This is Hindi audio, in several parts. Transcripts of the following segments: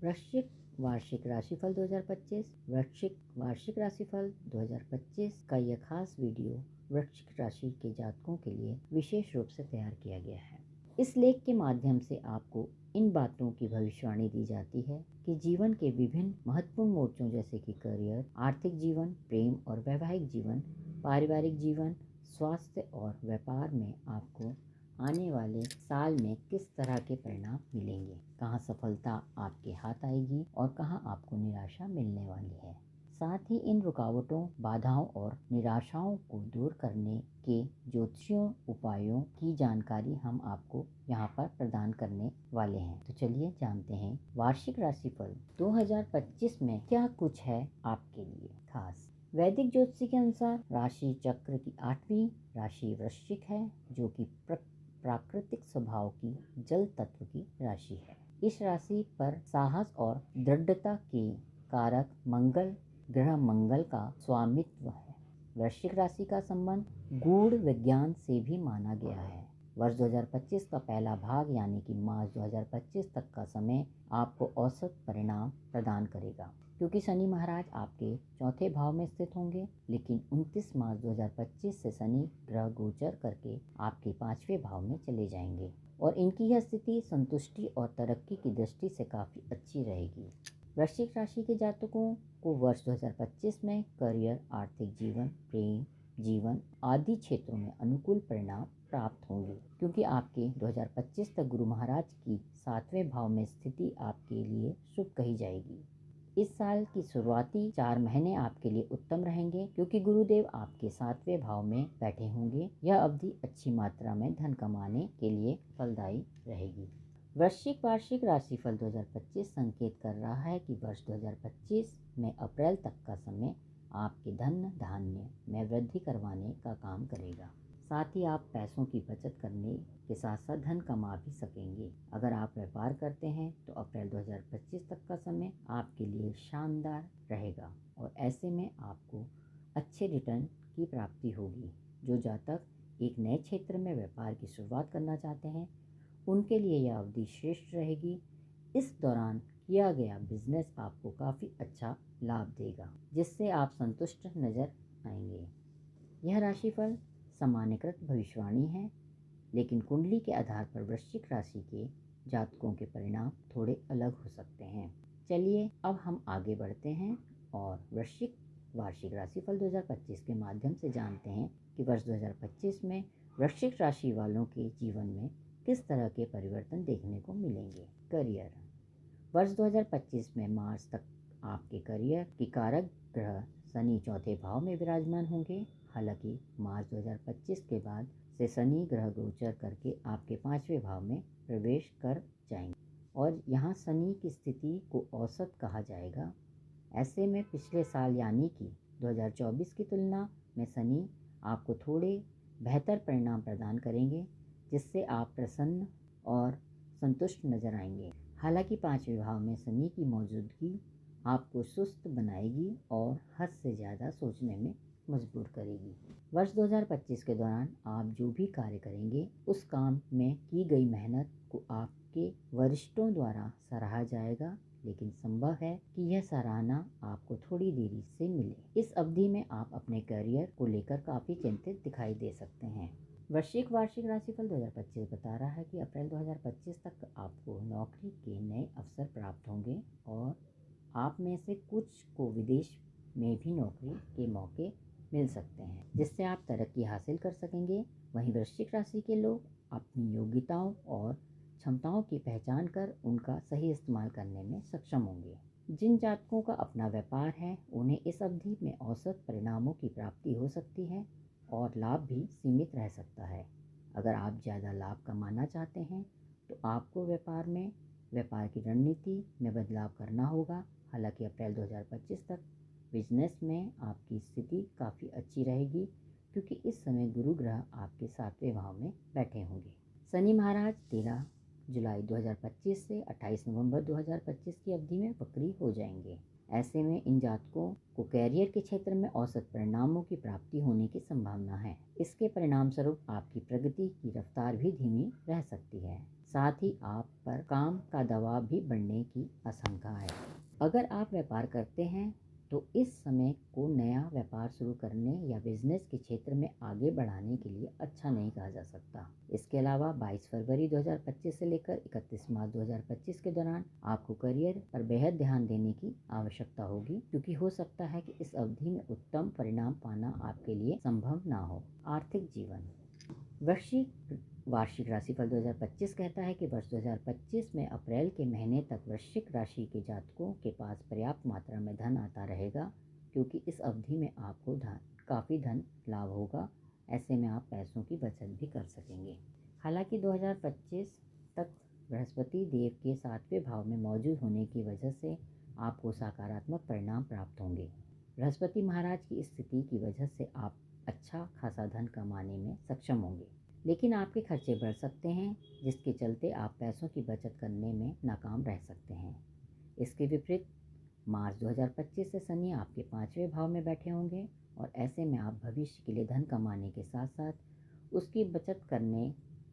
वृश्चिक वार्षिक राशिफल 2025। वृश्चिक वार्षिक राशिफल 2025 का यह खास वीडियो वृश्चिक राशि के जातकों के लिए विशेष रूप से तैयार किया गया है। इस लेख के माध्यम से आपको इन बातों की भविष्यवाणी दी जाती है कि जीवन के विभिन्न महत्वपूर्ण मोर्चों जैसे कि करियर, आर्थिक जीवन, प्रेम और वैवाहिक जीवन, पारिवारिक जीवन, स्वास्थ्य और व्यापार में आपको आने वाले साल में किस तरह के परिणाम मिलेंगे, कहाँ सफलता आपके हाथ आएगी और कहाँ आपको निराशा मिलने वाली है। साथ ही इन रुकावटों, बाधाओं और निराशाओं को दूर करने के ज्योतिषीय उपायों की जानकारी हम आपको यहाँ पर प्रदान करने वाले हैं। तो चलिए जानते हैं वार्षिक राशिफल 2025 में क्या कुछ है आपके लिए खास। वैदिक ज्योतिषी के अनुसार राशि चक्र की 8वीं राशि वृश्चिक है, जो कि प्राकृतिक स्वभाव की जल तत्व की राशि है। इस राशि पर साहस और दृढ़ता के कारक मंगल ग्रह मंगल का स्वामित्व है। वृश्चिक राशि का संबंध गूढ़ विज्ञान से भी माना गया है। वर्ष 2025 का पहला भाग यानी कि मार्च 2025 तक का समय आपको औसत परिणाम प्रदान करेगा, क्योंकि शनि महाराज आपके चौथे भाव में स्थित होंगे। लेकिन 29 मार्च 2025 से शनि ग्रह गोचर करके आपके 5वें भाव में चले जाएंगे और इनकी यह स्थिति संतुष्टि और तरक्की की दृष्टि से काफ़ी अच्छी रहेगी। वृश्चिक राशि के जातकों को वर्ष 2025 में करियर, आर्थिक जीवन, प्रेम जीवन आदि क्षेत्रों में अनुकूल परिणाम प्राप्त होंगे, क्योंकि आपके 2025 तक गुरु महाराज की 7वें भाव में स्थिति आपके लिए शुभ कही जाएगी। इस साल की शुरुआती 4 महीने आपके लिए उत्तम रहेंगे, क्योंकि गुरुदेव आपके 7वें भाव में बैठे होंगे। यह अवधि अच्छी मात्रा में धन कमाने के लिए फलदायी रहेगी। वृश्चिक वार्षिक राशिफल 2025 संकेत कर रहा है कि वर्ष 2025 में अप्रैल तक का समय आपके धन धान्य में वृद्धि करवाने का काम करेगा। साथ ही आप पैसों की बचत करने के साथ साथ धन कमा भी सकेंगे। अगर आप व्यापार करते हैं तो अप्रैल 2025 तक का समय आपके लिए शानदार रहेगा और ऐसे में आपको अच्छे रिटर्न की प्राप्ति होगी। जो जातक एक नए क्षेत्र में व्यापार की शुरुआत करना चाहते हैं उनके लिए यह अवधि श्रेष्ठ रहेगी। इस दौरान किया गया बिजनेस आपको काफ़ी अच्छा लाभ देगा, जिससे आप संतुष्ट नजर आएंगे। यह राशिफल सामान्यकृत भविष्यवाणी है, लेकिन कुंडली के आधार पर वृश्चिक राशि के जातकों के परिणाम थोड़े अलग हो सकते हैं। चलिए अब हम आगे बढ़ते हैं और वृश्चिक वार्षिक राशिफल 2025 के माध्यम से जानते हैं कि वर्ष 2025 में वृश्चिक राशि वालों के जीवन में किस तरह के परिवर्तन देखने को मिलेंगे। करियर। वर्ष 2025 में मार्च तक आपके करियर की कारक ग्रह शनि चौथे भाव में विराजमान होंगे। हालांकि मार्च 2025 के बाद से शनि ग्रह गोचर करके आपके 5वें भाव में प्रवेश कर जाएंगे और यहाँ शनि की स्थिति को औसत कहा जाएगा। ऐसे में पिछले साल यानी कि 2024 की तुलना में शनि आपको थोड़े बेहतर परिणाम प्रदान करेंगे, जिससे आप प्रसन्न और संतुष्ट नजर आएंगे। हालांकि 5वें भाव में शनि की मौजूदगी आपको सुस्त बनाएगी और हद से ज़्यादा सोचने में मजबूर करेगी। वर्ष 2025 के दौरान आप जो भी कार्य करेंगे उस काम में की गई मेहनत को आपके वरिष्ठों द्वारा सराहा जाएगा, लेकिन संभव है कि यह सराहना आपको थोड़ी देरी से मिले। इस अवधि में आप अपने करियर को लेकर काफ़ी चिंतित दिखाई दे सकते हैं। वृश्चिक वार्षिक राशिफल 2025 बता रहा है कि अप्रैल 2025 तक आपको नौकरी के नए अवसर प्राप्त होंगे और आप में से कुछ को विदेश में भी नौकरी के मौके मिल सकते हैं, जिससे आप तरक्की हासिल कर सकेंगे। वहीं वृश्चिक राशि के लोग अपनी योग्यताओं और क्षमताओं की पहचान कर उनका सही इस्तेमाल करने में सक्षम होंगे। जिन जातकों का अपना व्यापार है उन्हें इस अवधि में औसत परिणामों की प्राप्ति हो सकती है और लाभ भी सीमित रह सकता है। अगर आप ज़्यादा लाभ कमाना चाहते हैं तो आपको व्यापार की रणनीति में बदलाव करना होगा। हालांकि अप्रैल 2025 तक बिजनेस में आपकी स्थिति काफ़ी अच्छी रहेगी, क्योंकि इस समय गुरु ग्रह आपके 7वें भाव में बैठे होंगे। शनि महाराज 13 जुलाई 2025 से 28 नवंबर 2025 की अवधि में वक्री हो जाएंगे। ऐसे में इन जातकों को कैरियर के क्षेत्र में औसत परिणामों की प्राप्ति होने की संभावना है। इसके परिणाम स्वरूप आपकी प्रगति की रफ्तार भी धीमी रह सकती है। साथ ही आप पर काम का दबाव भी बढ़ने की आशंका है। अगर आप व्यापार करते हैं तो इस समय को नया व्यापार शुरू करने या बिजनेस के क्षेत्र में आगे बढ़ाने के लिए अच्छा नहीं कहा जा सकता। इसके अलावा 22 फरवरी 2025 से लेकर 31 मार्च 2025 के दौरान आपको करियर पर बेहद ध्यान देने की आवश्यकता होगी, क्योंकि हो सकता है कि इस अवधि में उत्तम परिणाम पाना आपके लिए संभव ना हो। आर्थिक जीवन। वृश्चिक वार्षिक राशिफल 2025 कहता है कि वर्ष 2025 में अप्रैल के महीने तक वृश्चिक राशि के जातकों के पास पर्याप्त मात्रा में धन आता रहेगा, क्योंकि इस अवधि में आपको काफ़ी धन लाभ होगा। ऐसे में आप पैसों की बचत भी कर सकेंगे। हालांकि 2025 तक बृहस्पति देव के 7वें भाव में मौजूद होने की वजह से आपको सकारात्मक परिणाम प्राप्त होंगे। बृहस्पति महाराज की स्थिति की वजह से आप अच्छा खासा धन कमाने में सक्षम होंगे, लेकिन आपके खर्चे बढ़ सकते हैं, जिसके चलते आप पैसों की बचत करने में नाकाम रह सकते हैं। इसके विपरीत मार्च 2025 से शनि आपके 5वें भाव में बैठे होंगे और ऐसे में आप भविष्य के लिए धन कमाने के साथ साथ उसकी बचत करने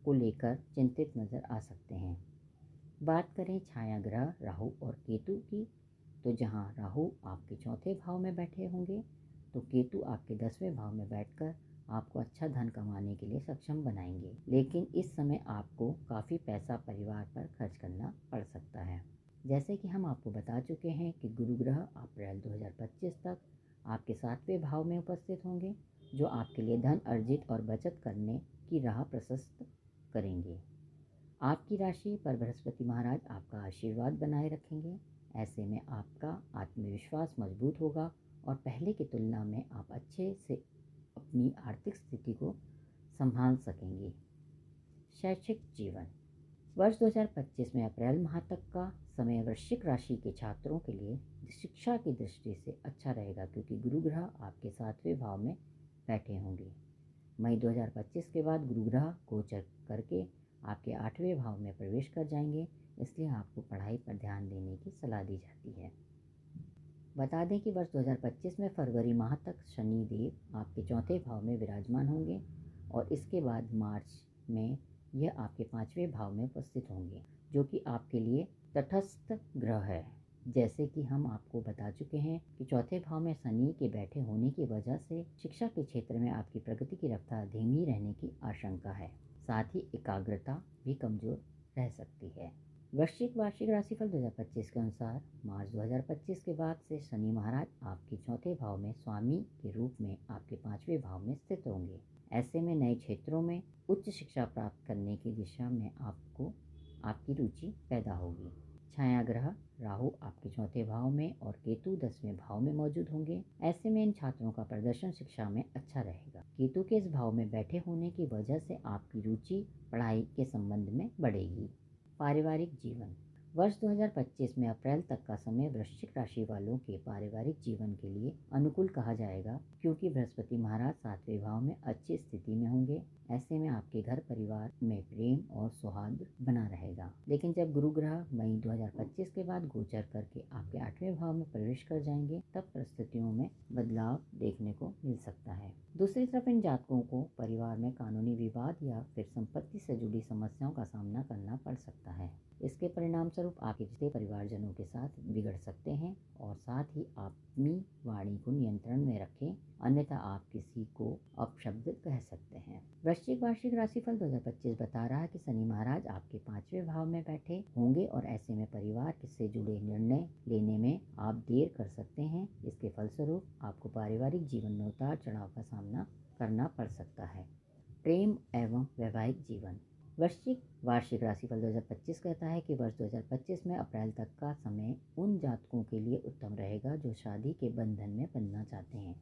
को लेकर चिंतित नज़र आ सकते हैं। बात करें छाया ग्रह राहु और केतु की, तो जहां राहु आपके 4थे भाव में बैठे होंगे तो केतु आपके 10वें भाव में बैठकर आपको अच्छा धन कमाने के लिए सक्षम बनाएंगे, लेकिन इस समय आपको काफ़ी पैसा परिवार पर खर्च करना पड़ सकता है। जैसे कि हम आपको बता चुके हैं कि गुरु ग्रह अप्रैल 2025 तक आपके 7वें भाव में उपस्थित होंगे, जो आपके लिए धन अर्जित और बचत करने की राह प्रशस्त करेंगे। आपकी राशि पर बृहस्पति महाराज आपका आशीर्वाद बनाए रखेंगे। ऐसे में आपका आत्मविश्वास मजबूत होगा और पहले की तुलना में आप अच्छे से अपनी आर्थिक स्थिति को संभाल सकेंगे। शैक्षिक जीवन। वर्ष 2025 में अप्रैल माह तक का समय वृश्चिक राशि के छात्रों के लिए शिक्षा की दृष्टि से अच्छा रहेगा, क्योंकि गुरु ग्रह आपके 7वें भाव में बैठे होंगे। मई 2025 के बाद गुरु ग्रह गोचर करके आपके 8वें भाव में प्रवेश कर जाएंगे, इसलिए आपको पढ़ाई पर ध्यान देने की सलाह दी जाती है। बता दें कि वर्ष 2025 में फरवरी माह तक शनि देव आपके 4थे भाव में विराजमान होंगे और इसके बाद मार्च में यह आपके 5वें भाव में उपस्थित होंगे, जो कि आपके लिए तटस्थ ग्रह है। जैसे कि हम आपको बता चुके हैं कि 4थे भाव में शनि के बैठे होने की वजह से शिक्षा के क्षेत्र में आपकी प्रगति की रफ्तार धीमी रहने की आशंका है। साथ ही एकाग्रता भी कमजोर रह सकती है। वृश्चिक वार्षिक राशिफल 2025 के अनुसार मार्च 2025 के बाद से शनि महाराज आपके 4थे भाव में स्वामी के रूप में आपके 5वें भाव में स्थित होंगे। ऐसे में नए क्षेत्रों में उच्च शिक्षा प्राप्त करने की दिशा में आपकी रुचि पैदा होगी। छाया ग्रह राहु आपके 4थे भाव में और केतु 10वें भाव में मौजूद होंगे। ऐसे में इन छात्रों का प्रदर्शन शिक्षा में अच्छा रहेगा। केतु के इस भाव में बैठे होने की वजह से आपकी रुचि पढ़ाई के संबंध में बढ़ेगी। पारिवारिक जीवन। वर्ष 2025 में अप्रैल तक का समय वृश्चिक राशि वालों के पारिवारिक जीवन के लिए अनुकूल कहा जाएगा, क्योंकि बृहस्पति महाराज 7वें भाव में अच्छी स्थिति में होंगे। ऐसे में आपके घर परिवार में प्रेम और सौहार्द बना रहेगा। लेकिन जब गुरु ग्रह मई 2025 के बाद गोचर करके आपके 8वें भाव में प्रवेश कर जाएंगे, तब परिस्थितियों में बदलाव देखने को मिल सकता है। दूसरी तरफ इन जातकों को परिवार में कानूनी विवाद या फिर संपत्ति से जुड़ी समस्याओं का सामना करना पड़ सकता है। इसके परिणाम स्वरूप आपके रिश्ते परिवारजनों के साथ बिगड़ सकते हैं और साथ ही आप अपनी वाणी को नियंत्रण में रखें, अन्यथा आप किसी को अपशब्द कह सकते हैं। वृश्चिक वार्षिक राशिफल 2025 बता रहा है कि शनि महाराज आपके 5वें भाव में बैठे होंगे और ऐसे में परिवार से जुड़े निर्णय लेने में आप देर कर सकते हैं। इसके फलस्वरूप आपको पारिवारिक जीवन में उतार चढ़ाव का सामना करना पड़ सकता है। प्रेम एवं वैवाहिक जीवन। वृश्चिक वार्षिक राशिफल 2025 कहता है कि वर्ष 2025 में अप्रैल तक का समय उन जातकों के लिए उत्तम रहेगा जो शादी के बंधन में बंधना चाहते हैं।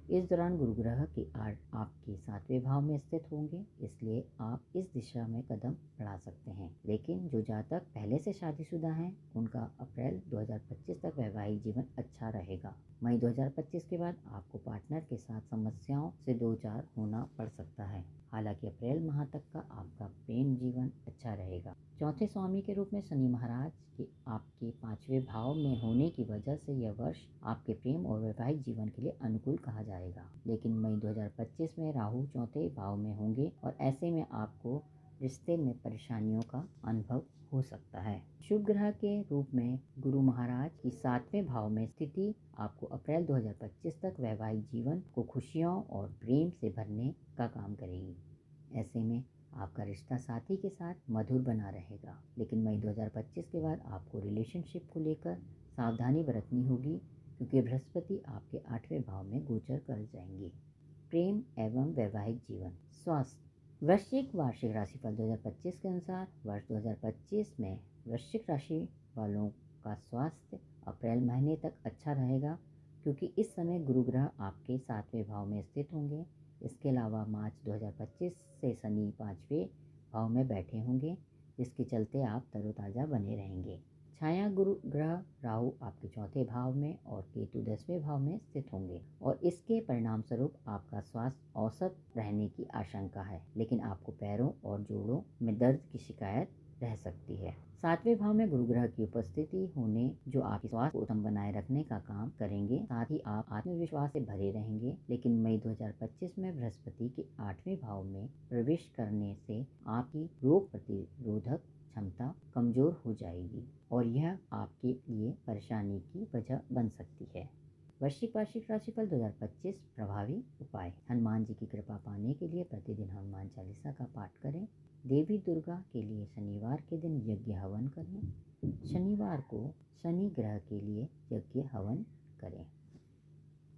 इस दौरान गुरु ग्रह के आपके 7वें भाव में स्थित होंगे, इसलिए आप इस दिशा में कदम बढ़ा सकते हैं। लेकिन जो जातक पहले से शादीशुदा हैं, उनका अप्रैल 2025 तक वैवाहिक जीवन अच्छा रहेगा। मई 2025 के बाद आपको पार्टनर के साथ समस्याओं से दो चार होना पड़ सकता है। हालांकि अप्रैल माह तक का आपका प्रेम जीवन अच्छा रहेगा। चौथे स्वामी के रूप में शनि महाराज के आपके 5वें भाव में होने की वजह से यह वर्ष आपके प्रेम और वैवाहिक जीवन के लिए अनुकूल कहा जाएगा। लेकिन मई 2025 में राहु 4थे भाव में होंगे और ऐसे में आपको रिश्ते में परेशानियों का अनुभव हो सकता है। शुभ ग्रह के रूप में गुरु महाराज की 7वें भाव में स्थिति आपको अप्रैल 2025 तक वैवाहिक जीवन को खुशियों और प्रेम से भरने का काम करेगी। ऐसे में आपका रिश्ता साथी के साथ मधुर बना रहेगा, लेकिन मई 2025 के बाद आपको रिलेशनशिप को लेकर सावधानी बरतनी होगी, क्योंकि बृहस्पति आपके 8वें भाव में गोचर कर जाएंगे। प्रेम एवं वैवाहिक जीवन। स्वास्थ्य। वृश्चिक वार्षिक राशिफल 2025 के अनुसार वर्ष 2025 में वृश्चिक राशि वालों का स्वास्थ्य अप्रैल महीने तक अच्छा रहेगा, क्योंकि इस समय गुरु ग्रह आपके 7वें भाव में स्थित होंगे। इसके अलावा मार्च 2025 से शनि 5वें भाव में बैठे होंगे, जिसके चलते आप तरोताज़ा बने रहेंगे। छाया गुरु ग्रह राहु आपके 4थे भाव में और केतु 10वें भाव में स्थित होंगे, और इसके परिणाम स्वरूप आपका स्वास्थ्य औसत रहने की आशंका है, लेकिन आपको पैरों और जोड़ों में दर्द की शिकायत रह सकती है। 7वें भाव में गुरु ग्रह की उपस्थिति होने जो आपके स्वास्थ्य को उत्तम बनाए रखने का काम करेंगे, साथ ही आप आत्मविश्वास से भरे रहेंगे। लेकिन मई 2025 में बृहस्पति के 8वें भाव में प्रवेश करने से आपकी रोग प्रतिरोधक क्षमता कमजोर हो जाएगी, और यह आपके लिए परेशानी की वजह बन सकती है। वृश्चिक वार्षिक राशिफल 2025 प्रभावी उपाय। हनुमान जी की कृपा पाने के लिए प्रतिदिन हनुमान चालीसा का पाठ करें। देवी दुर्गा के लिए शनिवार के दिन यज्ञ हवन करें। शनिवार को शनि ग्रह के लिए यज्ञ हवन करें।